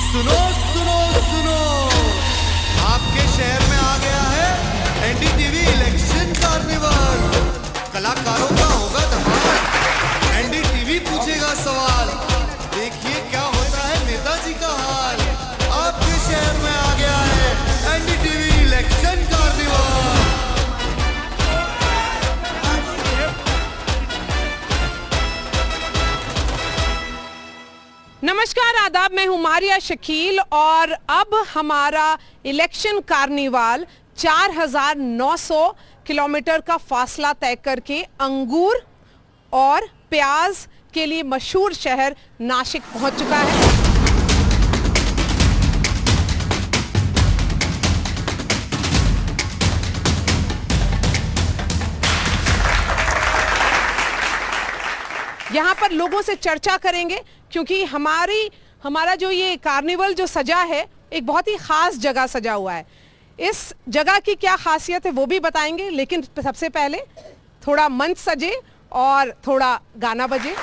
सुनो सुनो सुनो, आपके शहर में आ गया है एनडीटीवी इलेक्शन कार्निवल। कलाकारों का होगा धमाल, एनडीटीवी पूछेगा सवाल, देखिए क्या होता है नेताजी का हाल। आपके शहर में आ गया है एनडीटीवी इलेक्शन कार्निवल। नमस्कार, आदाब, मैं हूं मारिया शकील और अब हमारा इलेक्शन कार्निवाल 4900 किलोमीटर का फासला तय करके अंगूर और प्याज के लिए मशहूर शहर नासिक पहुंच चुका है। यहाँ पर लोगों से चर्चा करेंगे क्योंकि हमारा जो ये कार्निवल जो सजा है एक बहुत ही खास जगह सजा हुआ है। इस जगह की क्या खासियत है वो भी बताएंगे, लेकिन सबसे पहले थोड़ा मंच सजे और थोड़ा गाना बजे।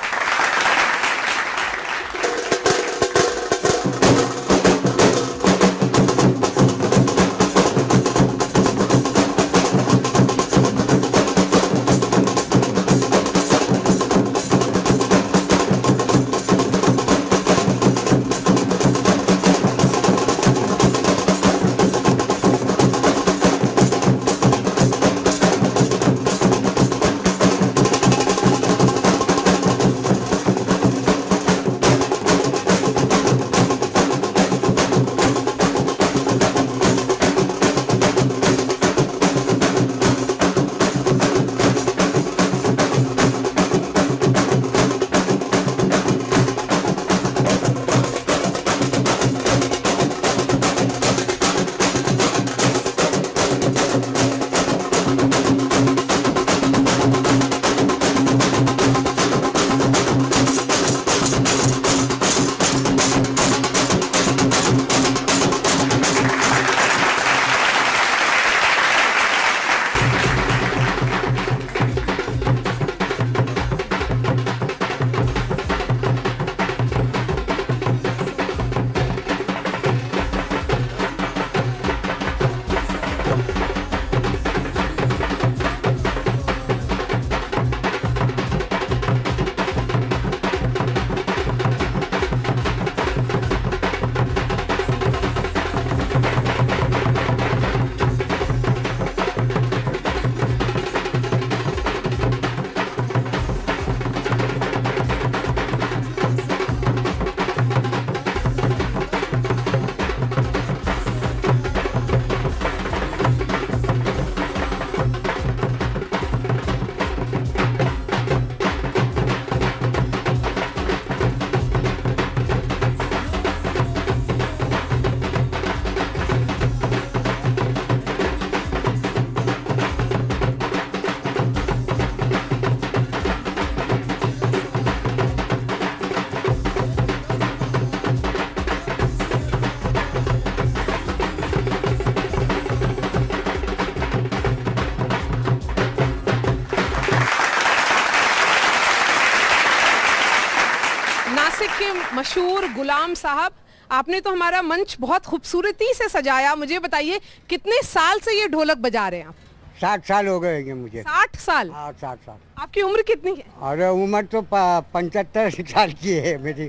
नासिक के मशहूर गुलाम साहब, आपने तो हमारा मंच बहुत खूबसूरती से सजाया। मुझे बताइए कितने साल से ये ढोलक बजा रहे हैं आप? 60 साल हो गए हैं मुझे। 60 साल? हाँ 60 साल। आपकी उम्र कितनी है? अरे उम्र तो 75 साल की है मेरी।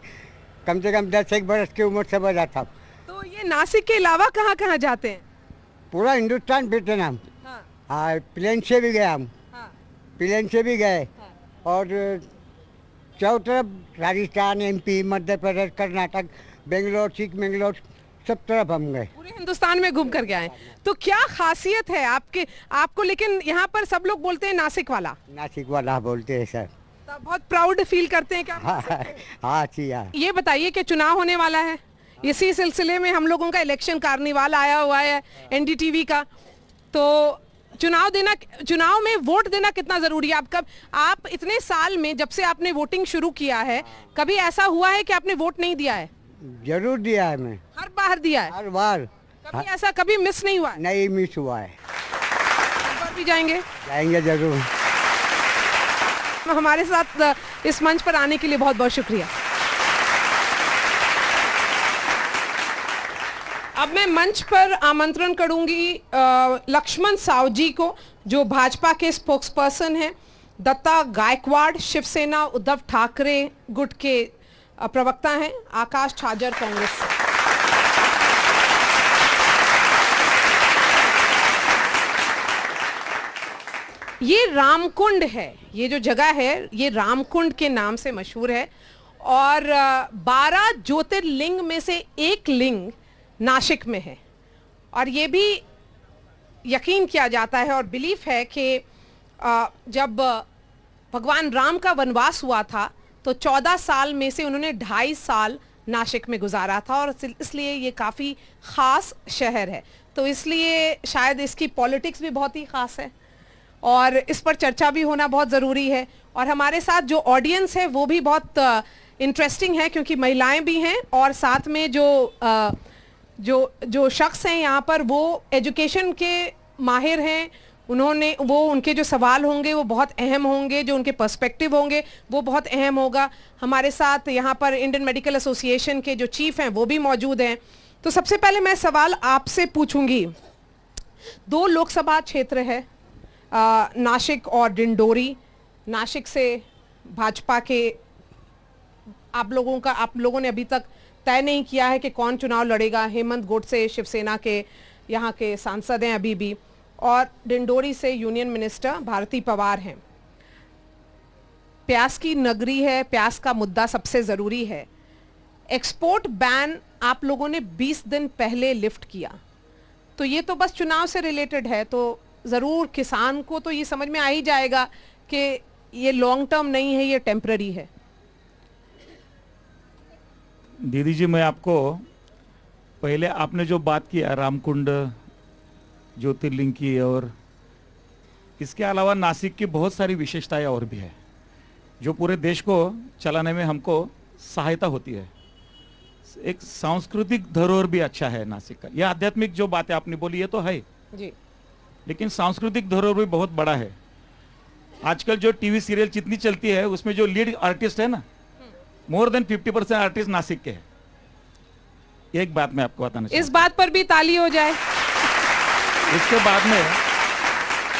कम से कम 10 एक बरस की उम्र से बजा था। तो ये नासिक के अलावा कहाँ कहाँ जाते हैं? पूरा हिंदुस्तान फिरते ना हम। हाँ प्लेन से भी गए हम। प्लेन से भी गए और चारों तरफ राजस्थान, एमपी, मध्य प्रदेश, कर्नाटक, बेंगलोर, चिकमंगलोर, सब तरफ हम गए। पूरे हिंदुस्तान में घूम कर के आए। तो क्या खासियत है आपको? लेकिन यहाँ पर सब लोग बोलते हैं नासिक वाला। नासिक वाला बोलते हैं सर। तो बहुत प्राउड फील करते हैं क्या? हाँ जी हाँ। ये बताइए कि चुनाव होने वाला है, इसी सिलसिले में हम लोगों का इलेक्शन कार्निवाल आया हुआ है एनडीटीवी का। तो चुनाव में वोट देना कितना जरूरी है? आप इतने साल में जब से आपने वोटिंग शुरू किया है, कभी ऐसा हुआ है कि आपने वोट नहीं दिया है? जरूर दिया है मैं। हर बार दिया है? हर बार। कभी ऐसा कभी मिस नहीं हुआ? नहीं मिस हुआ है। इस बार भी जाएंगे? जाएंगे जरूर। हमारे साथ इस मंच पर आने के लिए बहुत बहुत शुक्रिया। अब मैं मंच पर आमंत्रण करूंगी लक्ष्मण साव जी को, जो भाजपा के स्पोक्सपर्सन हैं, दत्ता गायकवाड़ शिवसेना उद्धव ठाकरे गुट के प्रवक्ता हैं, आकाश छाजर कांग्रेस से। ये रामकुंड है, ये जो जगह है ये रामकुंड के नाम से मशहूर है और 12 ज्योतिर्लिंग में से एक लिंग नासिक में है। और ये भी यकीन किया जाता है और बिलीफ है कि जब भगवान राम का वनवास हुआ था तो 14 साल में से उन्होंने 2.5 साल नासिक में गुजारा था और इसलिए ये काफ़ी ख़ास शहर है। तो इसलिए शायद इसकी पॉलिटिक्स भी बहुत ही ख़ास है और इस पर चर्चा भी होना बहुत ज़रूरी है। और हमारे साथ जो ऑडियंस है वो भी बहुत इंटरेस्टिंग है क्योंकि महिलाएं भी हैं और साथ में जो शख्स हैं यहाँ पर वो एजुकेशन के माहिर हैं। उनके जो सवाल होंगे वो बहुत अहम होंगे, जो उनके पर्सपेक्टिव होंगे वो बहुत अहम होगा। हमारे साथ यहाँ पर इंडियन मेडिकल एसोसिएशन के जो चीफ हैं वो भी मौजूद हैं। तो सबसे पहले मैं सवाल आपसे पूछूंगी, 2 लोकसभा क्षेत्र है, नासिक और डिंडोरी। नासिक से भाजपा के आप लोगों ने अभी तक तय नहीं किया है कि कौन चुनाव लड़ेगा। हेमंत गोडसे शिवसेना के यहाँ के सांसद हैं अभी भी, और डिंडोरी से यूनियन मिनिस्टर भारती पवार हैं। प्याज की नगरी है, प्याज का मुद्दा सबसे ज़रूरी है। एक्सपोर्ट बैन आप लोगों ने 20 दिन पहले लिफ्ट किया, तो ये तो बस चुनाव से रिलेटेड है, तो ज़रूर किसान को तो ये समझ में आ ही जाएगा कि ये लॉन्ग टर्म नहीं है, ये टेम्पररी है। दीदी जी, मैं आपको पहले आपने जो बात किया रामकुंड ज्योतिर्लिंग की, और इसके अलावा नासिक की बहुत सारी विशेषताएं और भी है जो पूरे देश को चलाने में हमको सहायता होती है। एक सांस्कृतिक धरोहर भी अच्छा है नासिक का। यह आध्यात्मिक जो बातें आपने बोली ये तो है जी, लेकिन सांस्कृतिक धरोहर भी बहुत बड़ा है। आजकल जो टीवी सीरियल जितनी चलती है उसमें जो लीड आर्टिस्ट है ना, मोर देन 50% आर्टिस्ट नासिक के हैं। एक बात मैं आपको बताना चाहता हूं। इस बात पर भी ताली हो जाए। इसके बाद में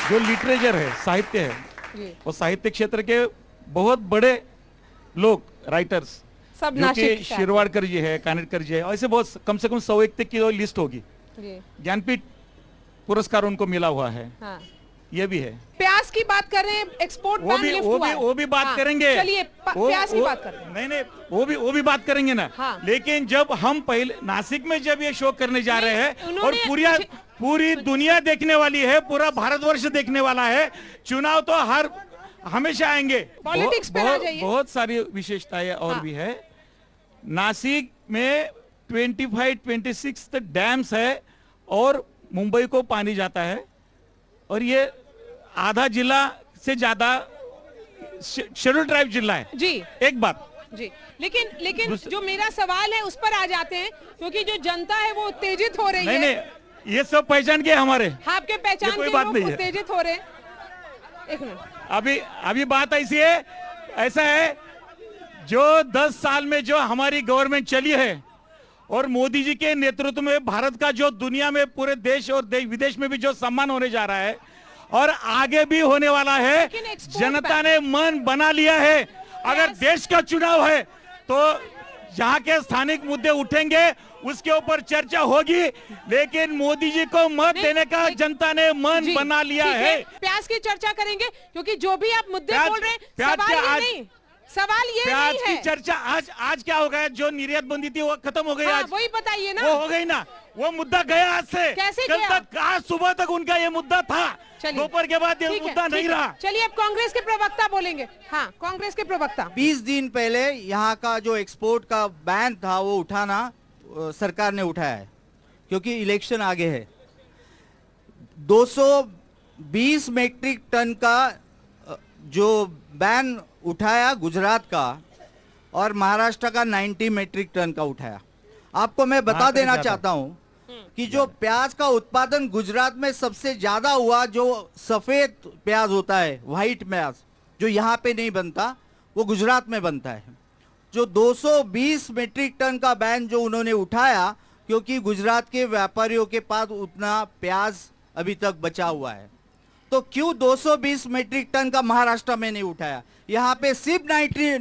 जो लिटरेचर है, साहित्य है, वो साहित्य क्षेत्र के बहुत बड़े लोग, राइटर्स, सब जो कि शिरवाड़कर जी है, कानेटकर जी है, ऐसे बहुत कम से कम 100 तक की लिस्ट होगी। ज्ञानपीठ पुरस्कार उनको मिला हुआ है। हाँ। ये भी है। प्याज की बात कर रहे हैं, एक्सपोर्ट बैन लिफ्ट हुआ है। वो भी बात हाँ, करेंगे। चलिए प्याज की बात कर रहे हैं। नहीं, वो भी बात करेंगे ना। हाँ। लेकिन जब हम पहले नासिक में जब ये शो करने जा रहे हैं और उन्होंने पूरी दुनिया देखने वाली है, पूरा भारतवर्ष देखने वाला है, चुनाव तो हमेशा आएंगे। पॉलिटिक्स पे आ जाइए। बहुत सारी विशेषताएं और भी है। नासिक में 25-26 डैम्स है और मुंबई को पानी जाता है और ये आधा जिला से ज्यादा शेड्यूल ट्राइब जिला है जी। एक बात जी, लेकिन जो मेरा सवाल है उस पर आ जाते हैं क्योंकि जो जनता है वो उत्तेजित हो रही है। नहीं, ये सब पहचान के हमारे, आपके पहचान कोई के बात लोग नहीं है। उत्तेजित हो रहे हैं। एक मिनट, अभी बात ऐसी है, ऐसा है, जो 10 साल में जो हमारी गवर्नमेंट चली है और मोदी जी के नेतृत्व में भारत का जो दुनिया में पूरे देश और विदेश में भी जो सम्मान होने जा रहा है और आगे भी होने वाला है, जनता ने मन बना लिया है। अगर देश का चुनाव है तो जहां के स्थानिक मुद्दे उठेंगे उसके ऊपर चर्चा होगी, लेकिन मोदी जी को मत देने का जनता ने मन बना लिया है। प्याज की चर्चा करेंगे क्योंकि जो भी आप मुद्दे बोल रहे हैं, सवाल ये प्याज नहीं है। की चर्चा आज क्या हो गया? जो निर्यात बंदी थी वो खत्म हो गई। आज वही बताइए ना। वो हो गई ना, वो मुद्दा गया आज से। कैसे कल गया? तक, आज सुबह तक उनका ये मुद्दा था, दोपहर के बाद ये मुद्दा नहीं रहा। चलिए अब कांग्रेस के प्रवक्ता बोलेंगे। हाँ, कांग्रेस के प्रवक्ता। 20 दिन पहले यहाँ का जो एक्सपोर्ट का बैन था वो उठाना सरकार ने उठाया है क्योंकि इलेक्शन आगे है। 220 मेट्रिक टन का जो बैन उठाया गुजरात का और महाराष्ट्र का 90 मेट्रिक टन का उठाया। आपको मैं बता देना चाहता हूं कि जो प्याज का उत्पादन गुजरात में सबसे ज्यादा हुआ, जो सफेद प्याज होता है, व्हाइट प्याज, जो यहाँ पे नहीं बनता, वो गुजरात में बनता है। जो 220 मेट्रिक टन का बैन जो उन्होंने उठाया क्योंकि गुजरात के व्यापारियों के पास उतना प्याज अभी तक बचा हुआ है। तो क्यों 220 मीट्रिक टन का महाराष्ट्र में नहीं उठाया? यहाँ पे सिर्फ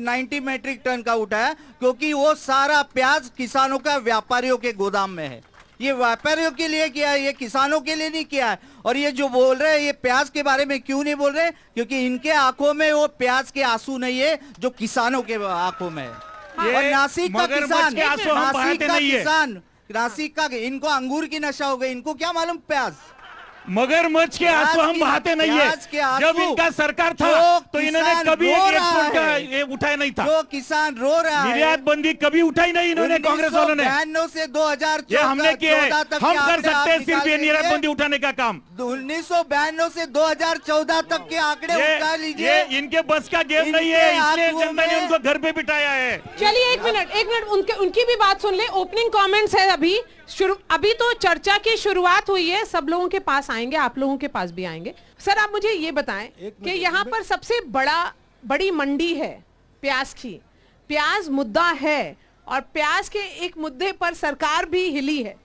90 मीट्रिक टन का उठाया, क्योंकि वो सारा प्याज किसानों का व्यापारियों के गोदाम में है। ये व्यापारियों के लिए किया है, ये किसानों के लिए नहीं किया है। और ये जो बोल रहे हैं ये प्याज के बारे में क्यों नहीं बोल रहे? क्योंकि इनके आंखों में वो प्याज के आंसू नहीं है जो किसानों के आंखों में है। और नासिक का किसान, नासिक का इनको अंगूर की नशा हो गई, इनको क्या मालूम प्याज। मगरमच्छ के आंसू हम बहाते नहीं है। जब इनका सरकार था तो इन्होंने कभी एक्सपोर्ट का ये उठाया नहीं था। जो किसान रो रहा है, निर्यात बंदी कभी उठाई नहीं इन्होंने, कांग्रेस वालों ने। 1992 से 2014 ये हमने किया है, हम कर सकते हैं सिर्फ ये निर्यात बंदी लीजिए। उठाने का काम। 1992 से 2014 तक के आंकड़े उठा लीजिए। ये इनके बस का गेम नहीं है, इसलिए जनता ने उनको घर पे बिठाया है। चलिए एक मिनट उनकी भी बात सुन ले। ओपनिंग कमेंट्स है अभी तो चर्चा की शुरुआत हुई है, सब लोगों के पास आएंगे, आप लोगों के पास भी आएंगे। सर आप मुझे ये बताएं कि यहाँ पर सबसे बड़ी मंडी है प्याज की, प्याज मुद्दा है और प्याज के एक मुद्दे पर सरकार भी हिली है,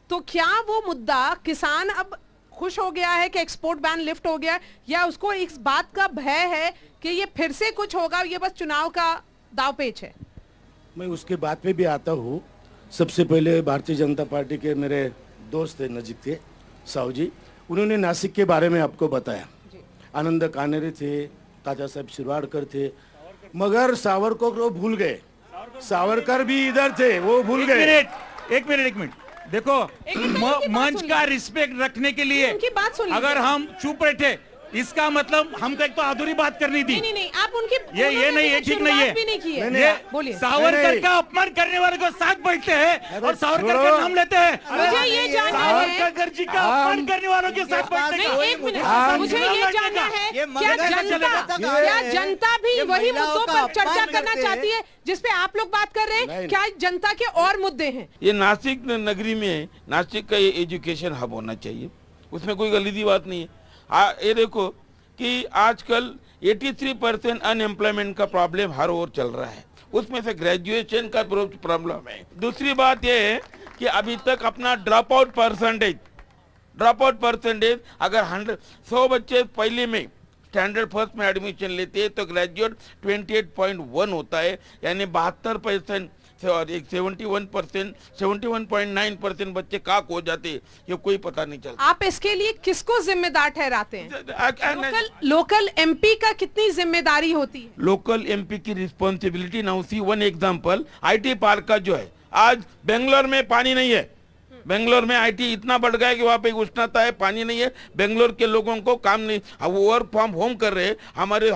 तो क्या वो मुद्दा किसान अब खुश हो गया है कि एक्सपोर्ट बैन लिफ्ट हो गया, या उसको इस बात का भय है कि ये फिर से कुछ होगा, ये बस चुनाव का दावपेच है? मैं उसके बात पे भी आता हूँ। सबसे पहले भारतीय जनता पार्टी के मेरे दोस्त थे, नजीक थे, साहू जी, उन्होंने नासिक के बारे में आपको बताया। आनंद कानेरे थे, ताजा साहब शिरवाड़कर थे, मगर सावरकर को भूल गए। सावरकर भी इधर थे, वो भूल गए। एक मिनट देखो, मंच का रिस्पेक्ट रखने के लिए उनकी बात सुन लीजिए। अगर हम चुप बैठे इसका मतलब हमको एक तो अधूरी बात करनी थी। नहीं आप उनकी ये नहीं है, ठीक नहीं है। भी नहीं की है। ये बोलिए। सावरकर का अपमान करने वाले को साथ बैठते हैं और सावरकर का नाम लेते हैं। मुझे ये जानना है, सावरकर जी का अपमान करने वालों के साथ बैठते हैं। नहीं, एक मिनट, मुझे ये जानना है क्या जनता भी वही मुद्दों पर चर्चा करना चाहती है जिसपे आप लोग बात कर रहे हैं? क्या जनता के और मुद्दे हैं? ये नासिक नगरी में, नासिक का ये एजुकेशन हब होना चाहिए, उसमें कोई गलती बात नहीं है। ये देखो कि आजकल 83% अनएम्प्लॉयमेंट का प्रॉब्लम हर ओर चल रहा है, उसमें से ग्रेजुएशन का प्रॉब्लम है। दूसरी बात ये है कि अभी तक अपना ड्रॉप आउट परसेंटेज अगर 100 बच्चे पहले में स्टैंडर्ड फर्स्ट में एडमिशन लेते हैं तो ग्रेजुएट 28.1 होता है, यानी 72% और 71.9% बच्चे काक हो जाते, ये कोई पता नहीं चलता। आप इसके लिए किसको जिम्मेदार ठहराते हैं? लोकल एमपी का कितनी जिम्मेदारी होती है? लोकल एमपी की responsibility. Now see one example, IT park का जो है, आज बेंगलोर में पानी नहीं है, बेंगलोर में आईटी इतना बढ़ गया कि वहाँ पे उष्णता है, पानी नहीं है, बेंगलोर के लोगों को काम नहीं, वो वर्क फ्रॉम होम कर रहे हैं। हमारे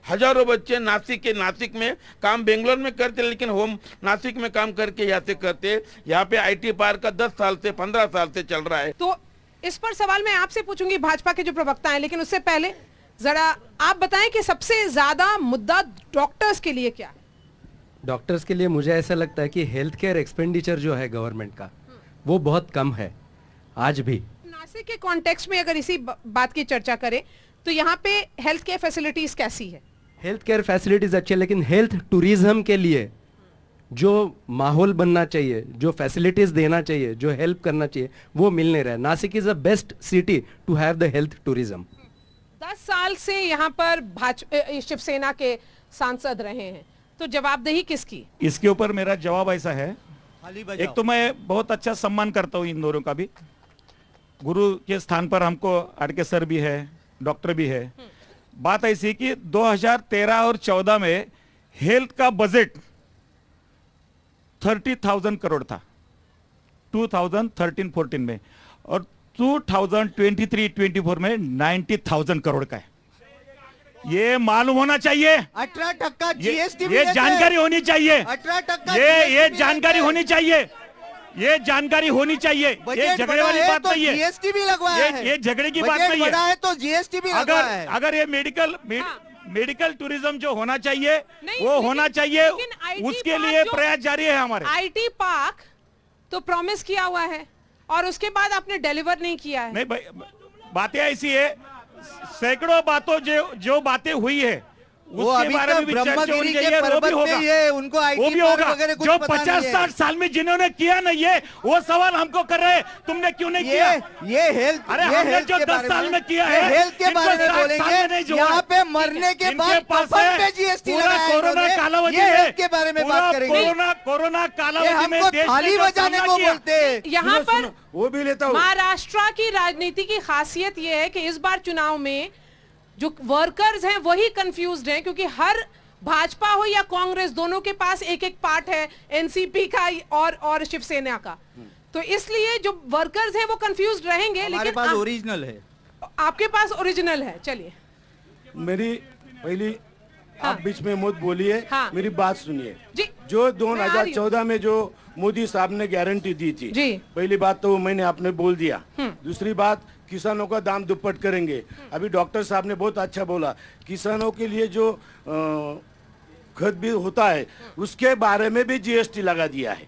हजारों बच्चे नासिक में काम बेंगलोर में करते, लेकिन होम नासिक में काम करके यहाँ से करते। यहाँ पे आईटी पार्क का 10 साल से 15 साल से चल रहा है। तो इस पर सवाल मैं आपसे पूछूंगी, भाजपा के जो प्रवक्ता हैं, लेकिन उससे पहले जरा आप बताएं कि सबसे ज्यादा मुद्दा डॉक्टर्स के लिए क्या है? डॉक्टर्स के लिए मुझे ऐसा लगता है कि हेल्थ केयर एक्सपेंडिचर जो है गवर्नमेंट का, वो बहुत कम है आज भी। नासिक के कॉन्टेक्स्ट में अगर इसी बात की चर्चा करें तो यहाँ पे हेल्थ केयर फैसिलिटीज कैसी है? हेल्थ केयर फैसिलिटीज अच्छी है, लेकिन हेल्थ टूरिज्म के लिए जो माहौल बनना चाहिए, जो फैसिलिटीज देना चाहिए, जो हेल्प करना चाहिए, वो मिल नहीं रहा है। Nashik is the best city to have the health tourism. 10 साल से यहाँ पर शिवसेना के सांसद रहे हैं, तो जवाबदेही किसकी? इसके ऊपर मेरा जवाब ऐसा है, एक तो मैं बहुत अच्छा सम्मान करता हूँ इन दोनों का भी, गुरु के स्थान पर हमको आडके सर भी है, डॉक्टर भी है। बात ऐसी कि 2013 और 14 में हेल्थ का बजट 30,000 करोड़ था 2013-14 में, और 2023-24 में 90,000 करोड़ का है। ये मालूम होना चाहिए, 18% जीएसटी, ये जानकारी होनी चाहिए, 18% ये जानकारी होनी चाहिए, ये जानकारी होनी चाहिए। ये झगड़े वाली बात नहीं है, जीएसटी भी लगवाया है। ये झगड़े की बात नहीं है। तो जीएसटी भी लगवाया है। अगर ये मेडिकल टूरिज्म जो होना चाहिए वो होना चाहिए, उसके लिए प्रयास जारी है हमारे। आईटी पार्क तो प्रॉमिस किया हुआ है और उसके बाद आपने डिलीवर नहीं किया है। नहीं भाई, बातें ऐसी है, सैकड़ों बातों जो बातें हुई है वो उसके अभी बारे तो में भी चर्चा होनी ब्रह्मगिरी के चाहिए, वो भी पर्वत होगा। पे ये उनको वो आईटी भी पार्क होगा। वगैरह कुछ जो पता नहीं 50-60 है। साल में जिन्होंने किया ना ये, वो सवाल हमको कर रहे हैं, तुमने क्यों नहीं किया? ये हेल्थ अरे ये हमने हेल्थ जो के 10 बारे साल में में किया ये है, हेल्थ के इनको बारे में 60 साल में नहीं बोलेंगे। जोड़ा। यहाँ पे मरने के इनके बाद पास कफन है पे जीएसटी पूरा लगाया कोरोना इन्होंने। कालावधि ये में, हेल्थ के बारे में पूरा बात करेंगे। कोरोना ये कालावधि में हमको देश ने थाली जो बजाने सामना को किया। बोलते हैं। यहाँ पर वो भी लेता हूँ। महाराष्ट्र की राजनीति की खासियत यह है कि इस बार चुनाव में जो वर्कर्स हैं वही कंफ्यूज्ड हैं, क्योंकि हर भाजपा हो या कांग्रेस दोनों के पास एक एक पार्ट है, एनसीपी का और शिवसेना का, तो इसलिए जो वर्कर्स हैं वो कंफ्यूज्ड रहेंगे। हमारे लेकिन पास ओरिजिनल है। आपके पास ओरिजिनल है। चलिए मेरी पहली हाँ। आप बीच में मत बोलिए, हाँ। मेरी बात सुनिए। जी जो मैं आ रही हूँ। 2014 में जो मोदी साहब ने गारंटी दी थी, जी। पहली बात तो मैंने आपने बोल दिया। दूसरी बात, किसानों का दाम दुप्पट करेंगे। अभी डॉक्टर साहब ने बहुत अच्छा बोला, किसानों के लिए जो खत भी होता है उसके बारे में भी जीएसटी लगा दिया है।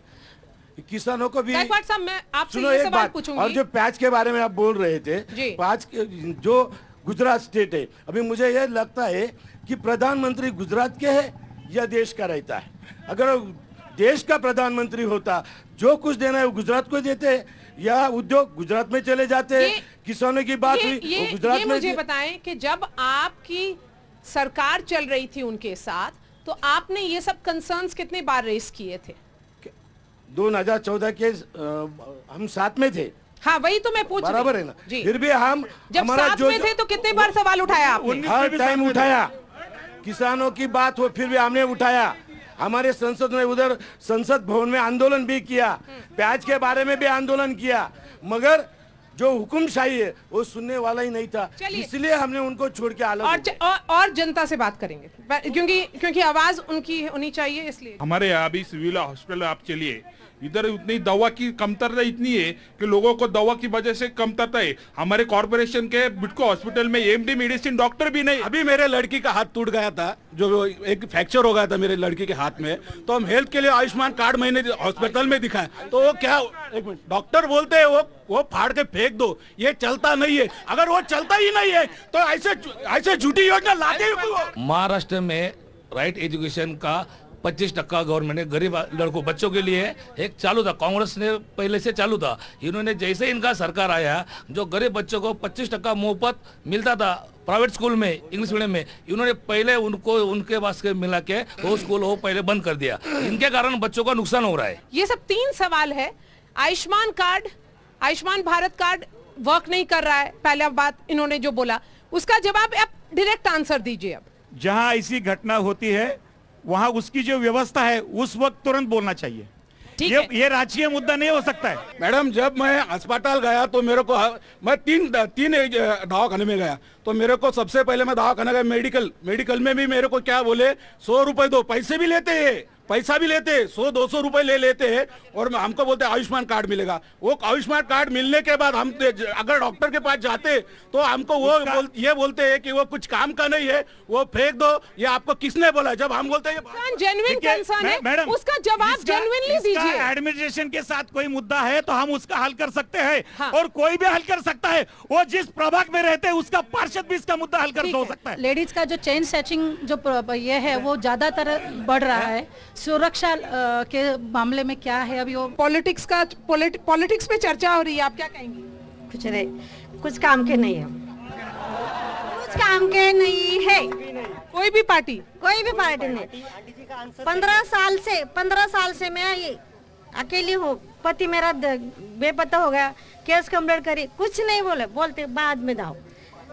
किसानों को भी गायकवाड़ साहब, मैं आपसे सुनो ये एक सवाल बात, पूछूंगी। और जो प्याज के बारे में आप बोल रहे थे, जी। प्याज जो गुजरात स्टेट है, अभी मुझे यह लगता है कि प्रधानमंत्री गुजरात के है या देश का रहता है। अगर देश का प्रधानमंत्री होता, जो कुछ देना है वो गुजरात को देते, या उद्योग गुजरात में चले जाते। किसानों की बात हुई वो गुजरात ये में मुझे बताएं कि जब आपकी सरकार चल रही थी उनके साथ, तो आपने ये सब कंसर्न्स कितने बार रेस किए थे? 2014 के हम साथ में थे, हाँ वही तो मैं पूछ रही बराबर है ना। जी। फिर भी हम जब हमारा साथ जो में थे तो कितने बार सवाल उठाया आपने? हर टाइम उठाया, किसानों की बात हो फिर भी हमने उठाया। हमारे संसद में, उधर संसद भवन में आंदोलन भी किया, प्याज के बारे में भी आंदोलन किया, मगर जो हुकुमशाही है वो सुनने वाला ही नहीं था, इसलिए हमने उनको छोड़ के अलग हो गए। और जनता से बात करेंगे, क्योंकि आवाज उनकी होनी चाहिए, इसलिए। हमारे यहाँ अभी सिविल हॉस्पिटल आप चलिए, इधर उतनी दवा की कमतरता इतनी है कि लोगों को दवा की वजह से कमतरता है। हमारे कॉर्पोरेशन के बिटको हॉस्पिटल में एमडी मेडिसिन डॉक्टर भी नहीं। अभी मेरे लड़की का हाथ टूट गया था, जो एक फ्रैक्चर हो गया था मेरे लड़की के हाथ में, तो हम हेल्थ के लिए आयुष्मान कार्ड मैंने हॉस्पिटल में दिखाया, तो वो क्या, एक मिनट, डॉक्टर बोलते हैं वो फाड़ के फेंक दो, ये चलता नहीं है। अगर वो चलता ही नहीं है तो ऐसे झूठी योजना लाते ही क्यों? महाराष्ट्र में राइट एजुकेशन का 25% गवर्नमेंट ने गरीब लड़कों बच्चों के लिए एक चालू था, कांग्रेस ने पहले से चालू था। इन्होंने जैसे इनका सरकार आया, जो गरीब बच्चों को 25% मुफ्त मिलता था प्राइवेट स्कूल में, इंग्लिश मीडियम में, इन्होंने पहले उनको उनके पास के मिला के वो स्कूल वो पहले बंद कर दिया। इनके कारण बच्चों का नुकसान हो रहा है। ये सब 3 सवाल है। Ayushman card, Ayushman Bharat card work नहीं कर रहा है, पहला बात इन्होंने जो बोला, उसका जवाब आप डायरेक्ट आंसर दीजिए। अब जहां ऐसी घटना होती है वहां उसकी जो व्यवस्था है उस वक्त तुरंत बोलना चाहिए। ये राजकीय मुद्दा नहीं हो सकता है। मैडम, जब मैं अस्पताल गया तो मेरे को, मैं तीन दवाखाने में गया, तो मेरे को सबसे पहले मैं दवाखाना गया मेडिकल में भी मेरे को क्या बोले, 100 रुपए दो, पैसे भी लेते हैं, पैसा भी लेते हैं, 100-200 रुपए ले लेते हैं, और हमको बोलते हैं आयुष्मान कार्ड मिलेगा। वो आयुष्मान कार्ड मिलने के बाद हम अगर डॉक्टर के पास जाते तो हमको ये बोलते हैं कि वो कुछ काम का नहीं है, वो फेंक दो, ये आपको किसने बोला? जब हम बोलते हैं जेन्युइन कंसर्न है, मैडम, उसका जवाब जेन्युइनली दीजिए। एडमिनिस्ट्रेशन के साथ कोई मुद्दा है तो हम उसका हल कर सकते हैं। हाँ। और कोई भी हल कर सकता है, वो जिस प्रभाग में रहते हैं उसका पार्षद भी इसका मुद्दा हल कर हो सकता है। लेडीज का जो चेन स्नैचिंग जो ये है वो ज्यादातर बढ़ रहा है। सुरक्षा के मामले में क्या है अभी? वो पॉलिटिक्स पे चर्चा हो रही है, आप क्या कहेंगी? कुछ नहीं, कुछ काम के नहीं है, कुछ काम के नहीं है। कोई भी पार्टी नहीं। 15 साल से मैं ये अकेली हूँ। पति मेरा बेपता हो गया, केस कंप्लेंट करी, कुछ नहीं बोलते बाद में दाओ।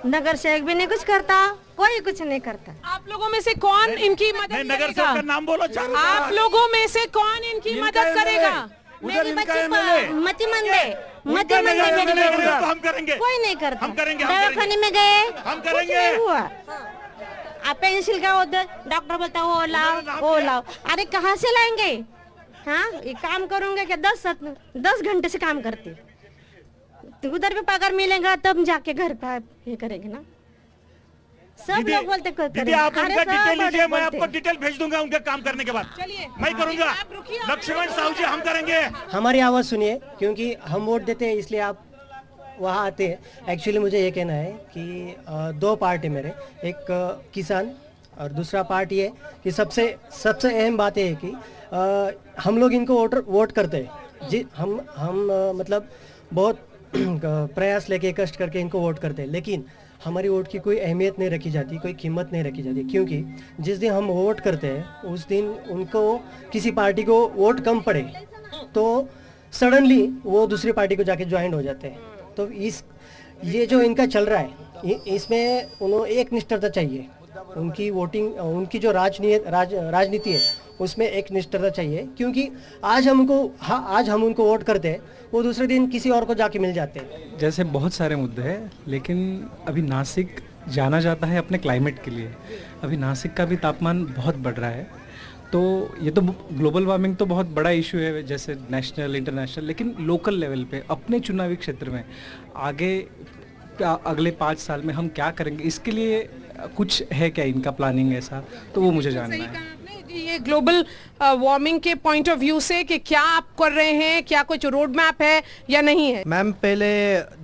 नगर सेवक भी नहीं कुछ करता, कोई कुछ नहीं करता। आप लोगों में से कौन इनकी मदद करेगा? नगर सेवक का नाम बोलो। आप लोगों में से कौन इनकी मदद करेगा? मेरी बच्ची मती मंदे हम करेंगे, कोई नहीं करता। हम करेंगे, दवाखाने में गए, हम करेंगे। हुआ आप पेंसिल का उधर डॉक्टर बोलता वो लाओ, अरे कहाँ से लाएंगे? हाँ, ये काम करूंगे क्या? 10 घंटे से काम करते, तो उधर भी पगार मिलेगा तब जाके घर पर ये करेंगे ना। सब लोग बोलते दीदी, आप उनका डिटेल लीजिए, मैं आपको डिटेल भेज दूंगा उनका काम करने के बाद। चलिए, मैं करूंगा। लक्ष्मण साहू जी, हम करेंगे। हमारी आवाज़ सुनिए, क्योंकि हम वोट देते हैं इसलिए आप वहाँ आते हैं। एक्चुअली मुझे ये कहना है कि 2 पार्ट है मेरे, एक किसान और दूसरा पार्ट ये कि सबसे सबसे अहम बात ये है कि हम लोग इनको वोट करते हैं जी। हम मतलब बहुत प्रयास लेके कष्ट करके इनको वोट करते हैं, लेकिन हमारी वोट की कोई अहमियत नहीं रखी जाती, कोई कीमत नहीं रखी जाती, क्योंकि जिस दिन हम वोट करते हैं उस दिन उनको किसी पार्टी को वोट कम पड़े तो सडनली वो दूसरी पार्टी को जाके ज्वाइन हो जाते हैं। तो ये जो इनका चल रहा है इसमें उन्हें एक निष्ठता चाहिए, उनकी वोटिंग, उनकी जो राजनीति है उसमें एक निष्ठता चाहिए, क्योंकि आज हम उनको वोट करते हैं, वो दूसरे दिन किसी और को जाके मिल जाते हैं। जैसे बहुत सारे मुद्दे हैं, लेकिन अभी नासिक जाना जाता है अपने क्लाइमेट के लिए। अभी नासिक का भी तापमान बहुत बढ़ रहा है, तो ये तो ग्लोबल वार्मिंग तो बहुत बड़ा इशू है, जैसे नेशनल इंटरनेशनल, लेकिन लोकल लेवल पे अपने चुनावी क्षेत्र में अगले 5 साल में हम क्या करेंगे, इसके लिए कुछ है क्या इनका प्लानिंग ऐसा, तो वो मुझे जानना है। ये ग्लोबल वार्मिंग के पॉइंट ऑफ व्यू से कि क्या आप कर रहे हैं, क्या कुछ रोड मैप है या नहीं है? मैम पहले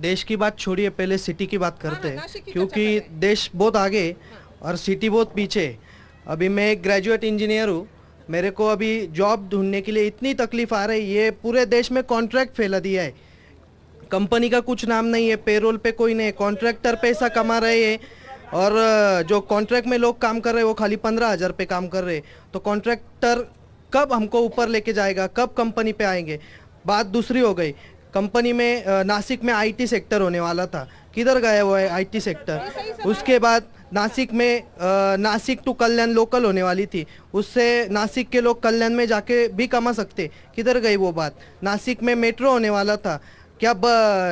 देश की बात छोड़िए, पहले सिटी की बात करते हैं, क्योंकि देश बहुत आगे और सिटी बहुत पीछे। अभी मैं एक ग्रेजुएट इंजीनियर हूँ, मेरे को अभी जॉब ढूंढने के लिए इतनी तकलीफ आ रही है, पूरे देश में कॉन्ट्रैक्ट फैला दिया है, कंपनी का कुछ नाम नहीं है, पेरोल पे कोई नहीं, कॉन्ट्रैक्टर पैसा कमा रहे हैं और जो कॉन्ट्रैक्ट में लोग काम कर रहे हैं वो खाली 15,000 पे काम कर रहे हैं। तो कॉन्ट्रैक्टर कब हमको ऊपर लेके जाएगा, कब कंपनी पे आएंगे? बात दूसरी हो गई, कंपनी में नासिक में आईटी सेक्टर होने वाला था, किधर गया वो है आईटी सेक्टर? उसके बाद नासिक में नासिक टू कल्याण लोकल होने वाली थी, उससे नासिक के लोग कल्याण में जाके भी कमा सकते, किधर गई वो बात? नासिक में मेट्रो होने वाला था, क्या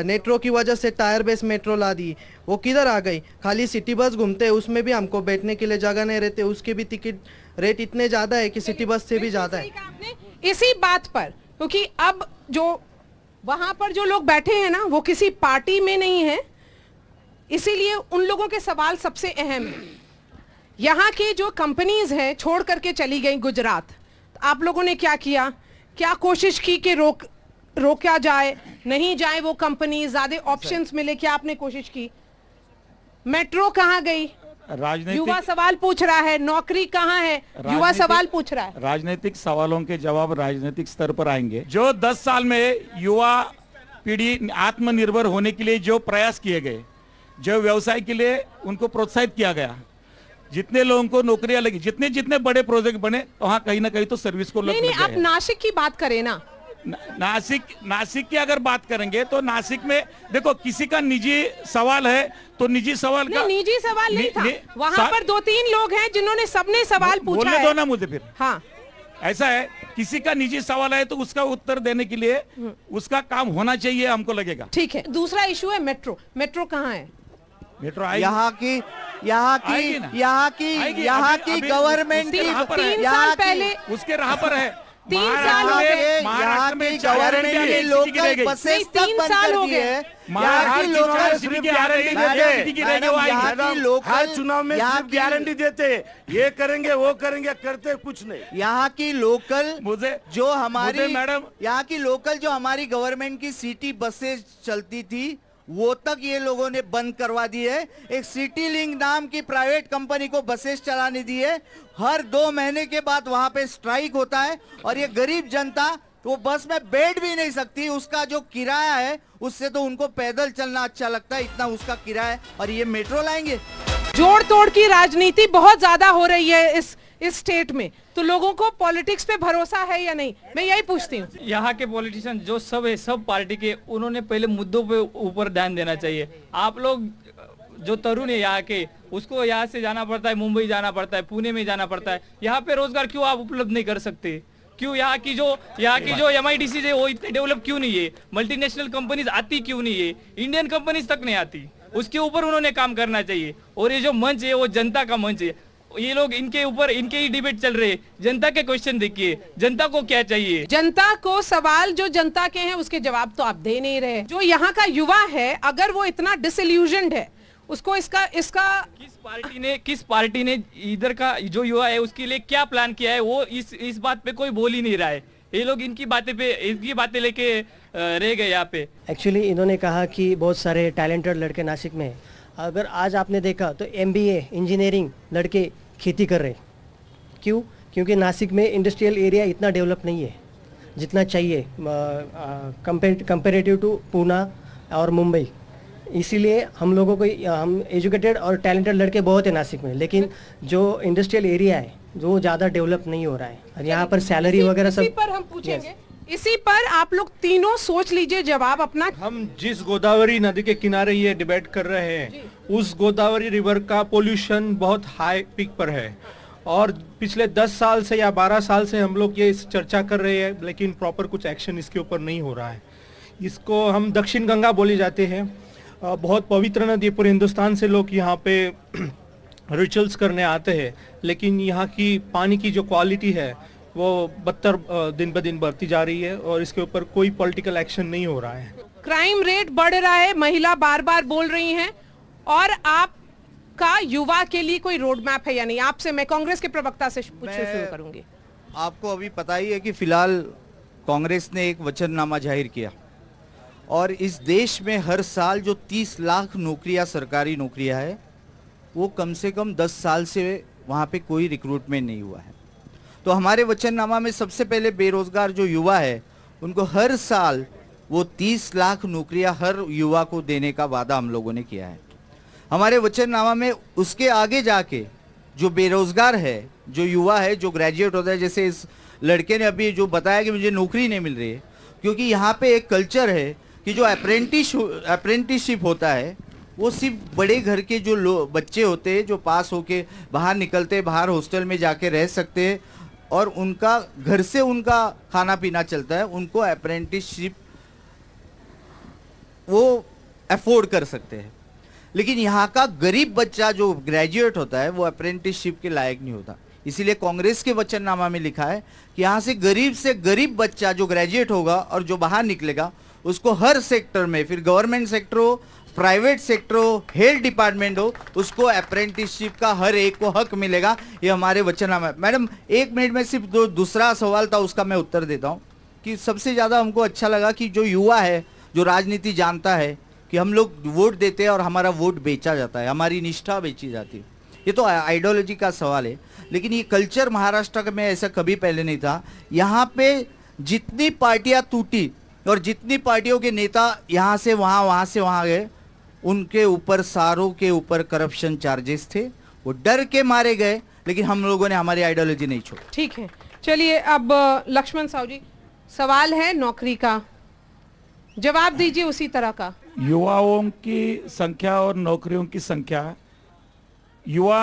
मेट्रो की वजह से टायर बेस मेट्रो ला दी, वो किधर आ गई? खाली सिटी बस घूमते हैं, उसमें भी हमको बैठने के लिए जगह नहीं रहते, उसके भी टिकट रेट इतने ज़्यादा है कि सिटी बस से भी ज़्यादा है। इसी बात पर, क्योंकि अब जो वहां पर जो लोग बैठे हैं ना वो किसी पार्टी में नहीं है, इसीलिए उन लोगों के सवाल सबसे अहम है। यहाँ की जो कंपनीज हैं छोड़ करके चली गई गुजरात, आप लोगों ने क्या किया? क्या कोशिश की कि रोका जाए, नहीं जाए वो कंपनी, ज्यादा ऑप्शंस मिले, क्या आपने कोशिश की? मेट्रो कहाँ गई? युवा सवाल पूछ रहा है, नौकरी कहाँ है? युवा सवाल पूछ रहा है। राजनीतिक सवालों के जवाब राजनीतिक स्तर पर आएंगे। जो 10 साल में युवा पीढ़ी आत्मनिर्भर होने के लिए जो प्रयास किए गए, जो व्यवसाय के लिए उनको प्रोत्साहित किया गया, जितने लोगों को नौकरियां लगी, जितने जितने बड़े प्रोजेक्ट बने, वहां कहीं ना कहीं तो सर्विस को नहीं, आप नासिक की बात करें ना। नासिक की अगर बात करेंगे तो नासिक में देखो, किसी का निजी सवाल है तो निजी सवाल का निजी सवाल नहीं था, वहां पर 2-3 लोग हैं जिन्होंने सबने सवाल पूछा है। बोलने दो ना मुझे फिर। हाँ, ऐसा है, किसी का निजी सवाल है तो उसका उत्तर देने के लिए उसका काम होना चाहिए, हमको लगेगा। ठीक है। दूसरा इशू है मेट्रो। मेट्रो कहाँ है? मेट्रो यहाँ की गवर्नमेंट की 3 साल पहले उसके राह पर है। 3 साल हो गए। महाराष्ट्र में गवर्नमेंट की लोकल बसेस तक बंद कर दी है। हर चुनाव में गारंटी देते, ये करेंगे वो करेंगे, करते कुछ नहीं। यहाँ की लोकल मुझे जो हमारी मैडम, यहाँ की लोकल जो हमारी गवर्नमेंट की सिटी बसेस चलती थी वो तक ये लोगों ने बंद करवा दी है। एक सिटी लिंक नाम की प्राइवेट कंपनी को बसेस चलाने दी है। हर 2 महीने के बाद वहां पे स्ट्राइक होता है और ये गरीब जनता वो बस में बैठ भी नहीं सकती। उसका जो किराया है उससे तो उनको पैदल चलना अच्छा लगता है, इतना उसका किराया है, और ये मेट्रो लाएंगे। जोड़ तोड़ की राजनीति बहुत ज्यादा हो रही है इस स्टेट में, तो लोगों को पॉलिटिक्स पे भरोसा है या नहीं, मैं यही पूछती हूँ। यहाँ के पॉलिटिशियन जो सब है, सब पार्टी के, उन्होंने पहले मुद्दों पे ऊपर ध्यान देना चाहिए। आप लोग जो तरुण है यहाँ के, उसको यहाँ से जाना पड़ता है, मुंबई जाना पड़ता है, पुणे में जाना पड़ता है। यहाँ पे रोजगार क्यों आप उपलब्ध नहीं कर सकते? क्यों यहाँ की जो MIDC है वो इतने डेवलप क्यों नहीं है? मल्टीनेशनल कंपनीज आती क्यों नहीं है? इंडियन कंपनीज तक नहीं आती, उसके ऊपर उन्होंने काम करना चाहिए। और ये जो मंच है वो जनता का मंच है, ये लोग इनके ऊपर इनके ही डिबेट चल रहे हैं। जनता के क्वेश्चन देखिए, जनता को क्या चाहिए? जनता को सवाल जो जनता के हैं उसके जवाब तो आप दे नहीं रहे। जो यहाँ का युवा है, अगर वो इतना डिसइल्यूजन्ड है, उसको इसका किस पार्टी ने इधर का जो युवा है उसके लिए क्या प्लान किया है, वो इस बात पे कोई बोल ही नहीं रहा है। ये लोग इनकी बातें लेके रह गए यहाँ पे। एक्चुअली इन्होंने कहा कि बहुत सारे टैलेंटेड लड़के नासिक में हैं। अगर आज आपने देखा तो MBA इंजीनियरिंग लड़के खेती कर रहे हैं। क्यों? क्योंकि नासिक में इंडस्ट्रियल एरिया इतना डेवलप नहीं है जितना चाहिए कंपेरेटिव टू पूना और मुंबई। इसीलिए हम लोगों को, हम एजुकेटेड और टैलेंटेड लड़के बहुत है नासिक में, लेकिन जो इंडस्ट्रियल एरिया है जो ज़्यादा डेवलप नहीं हो रहा है और यहाँ पर सैलरी वगैरह सब। इसी पर हम पूछेंगे, इसी पर आप लोग तीनों सोच लीजिए जवाब अपना। हम जिस गोदावरी नदी के किनारे ये डिबेट कर रहे हैं उस गोदावरी रिवर का पोल्यूशन बहुत हाई पीक पर है और पिछले 10 साल से या 12 साल से हम लोग ये चर्चा कर रहे हैं, लेकिन प्रॉपर कुछ एक्शन इसके ऊपर नहीं हो रहा है। इसको हम दक्षिण गंगा बोली जाते हैं, बहुत पवित्र नदी, पूरे हिंदुस्तान से लोग यहाँ पे रिचुअल्स करने आते हैं, लेकिन यहाँ की पानी की जो क्वालिटी है वो बदतर दिन ब दिन बढ़ती जा रही है और इसके ऊपर कोई पॉलिटिकल एक्शन नहीं हो रहा है। क्राइम रेट बढ़ रहा है, महिला बार बार बोल रही हैं, और आपका युवा के लिए कोई रोड मैप है या नहीं? आपसे मैं कांग्रेस के प्रवक्ता से पूछना शुरू करूंगी। आपको अभी पता ही है कि फिलहाल कांग्रेस ने एक वचननामा जाहिर किया और इस देश में हर साल जो 30 लाख नौकरियां, सरकारी नौकरियां है, वो कम से कम 10 साल से वहाँ पे कोई रिक्रूटमेंट नहीं हुआ है। तो हमारे वचननामा में सबसे पहले बेरोजगार जो युवा है उनको हर साल वो 30 लाख नौकरियां हर युवा को देने का वादा हम लोगों ने किया है। हमारे वचननामा में उसके आगे जाके जो बेरोजगार है, जो युवा है, जो ग्रेजुएट होता है, जैसे इस लड़के ने अभी जो बताया कि मुझे नौकरी नहीं मिल रही है, क्योंकि यहाँ पे एक कल्चर है कि जो अप्रेंटिसशिप होता है वो सिर्फ बड़े घर के जो बच्चे होते हैं जो पास होके बाहर निकलते, बाहर हॉस्टल में जाके रह सकते हैं और उनका घर से उनका खाना पीना चलता है, उनको अप्रेंटिसशिप वो अफोर्ड कर सकते हैं। लेकिन यहाँ का गरीब बच्चा जो ग्रेजुएट होता है वो अप्रेंटिसशिप के लायक नहीं होता। इसीलिए कांग्रेस के वचननामा में लिखा है कि यहाँ से गरीब बच्चा जो ग्रेजुएट होगा और जो बाहर निकलेगा उसको हर सेक्टर में, फिर गवर्नमेंट सेक्टर हो, प्राइवेट सेक्टर हो, हेल्थ डिपार्टमेंट हो, उसको अप्रेंटिसशिप का हर एक को हक मिलेगा। ये हमारे वचननामा है। मैडम 1 मिनट में सिर्फ दूसरा सवाल था, उसका मैं उत्तर देता हूँ कि सबसे ज़्यादा हमको अच्छा लगा कि जो युवा है, जो राजनीति जानता है कि हम लोग वोट देते हैं और हमारा वोट बेचा जाता है, हमारी निष्ठा बेची जाती है। ये तो आइडियोलॉजी का सवाल है, लेकिन ये कल्चर महाराष्ट्र में ऐसा कभी पहले नहीं था। यहाँ पे जितनी पार्टियां टूटी और जितनी पार्टियों के नेता यहाँ से वहाँ, वहाँ से वहाँ गए, उनके ऊपर सारों के ऊपर करप्शन चार्जेस थे, वो डर के मारे गए, लेकिन हम लोगों ने हमारी आइडियोलॉजी नहीं छोड़ी। ठीक है, चलिए अब लक्ष्मण साहू जी, सवाल है नौकरी का, जवाब दीजिए उसी तरह का। युवाओं की संख्या और नौकरियों की संख्या, युवा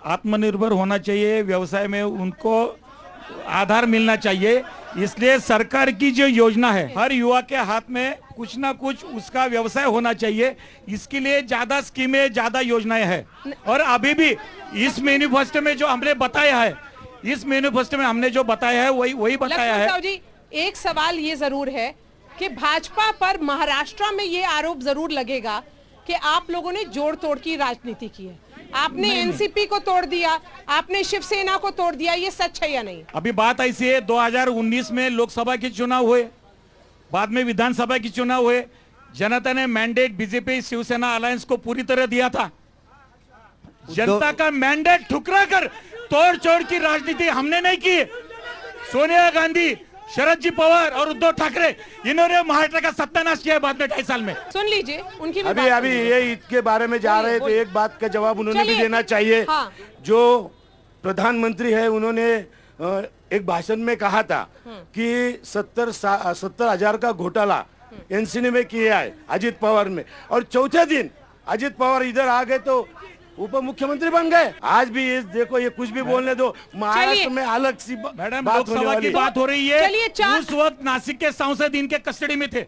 आत्मनिर्भर होना चाहिए, व्यवसाय में उनको आधार मिलना चाहिए, इसलिए सरकार की जो योजना है हर युवा के हाथ में कुछ ना कुछ उसका व्यवसाय होना चाहिए। इसके लिए ज्यादा स्कीमें, ज्यादा योजनाएं हैं। और अभी भी इस मैनिफेस्टो में जो हमने बताया है, इस मैनिफेस्टो में हमने जो बताया है वही बताया है। साहू जी, एक सवाल ये जरूर है कि भाजपा पर महाराष्ट्र में ये आरोप जरूर लगेगा कि आप लोगों ने जोड़ तोड़ की राजनीति की है। आपने एनसीपी को तोड़ दिया, आपने शिवसेना को तोड़ दिया, ये सच है या नहीं? अभी बात ऐसी है, 2019 में लोकसभा के चुनाव हुए, बाद में विधानसभा के चुनाव हुए, जनता ने मैंडेट बीजेपी शिवसेना अलायंस को पूरी तरह दिया था। जनता का मैंडेट ठुकरा कर तोड़ चोड़ की राजनीति हमने नहीं की। सोनिया गांधी, शरद जी पवार और उद्धव ठाकरे, इन्होंने महाराष्ट्र का सत्यानाश किया बाद में 2.5 साल में। सुन लीजिए उनकी भी अभी ये ईद के बारे में जा रहे थे, एक बात का जवाब उन्होंने भी देना चाहिए। हाँ। जो प्रधानमंत्री है उन्होंने एक भाषण में कहा था कि 70,000 का घोटाला एनसीनी में किया है अजित पवार में, और चौथे दिन अजित पवार इधर आ गए तो उप मुख्यमंत्री बन गए। आज भी ये देखो, ये कुछ भी बोलने दो, महाराष्ट्र में अलग सी मैडम लोकसभा की बात हो रही है। उस वक्त नासिक के सांसद इनके कस्टडी में थे।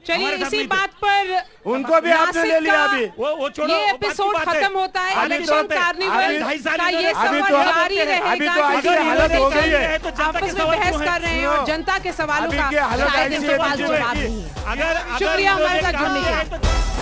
चलिए इसी बात पर उनको भी आपने ले लिया। अभी वो छोड़ो, ये एपिसोड खत्म होता है। इलेक्शन कार्निवल का ये सवाल जारी रहेगा। अभी तो ऐसी हालत हो गई है, आपस में बहस कर रहे हैं और जनता के सवालों का शायद इनके पास जवाब नहीं है। शुक्रिया हमारे साथ जुड़ने के लिए।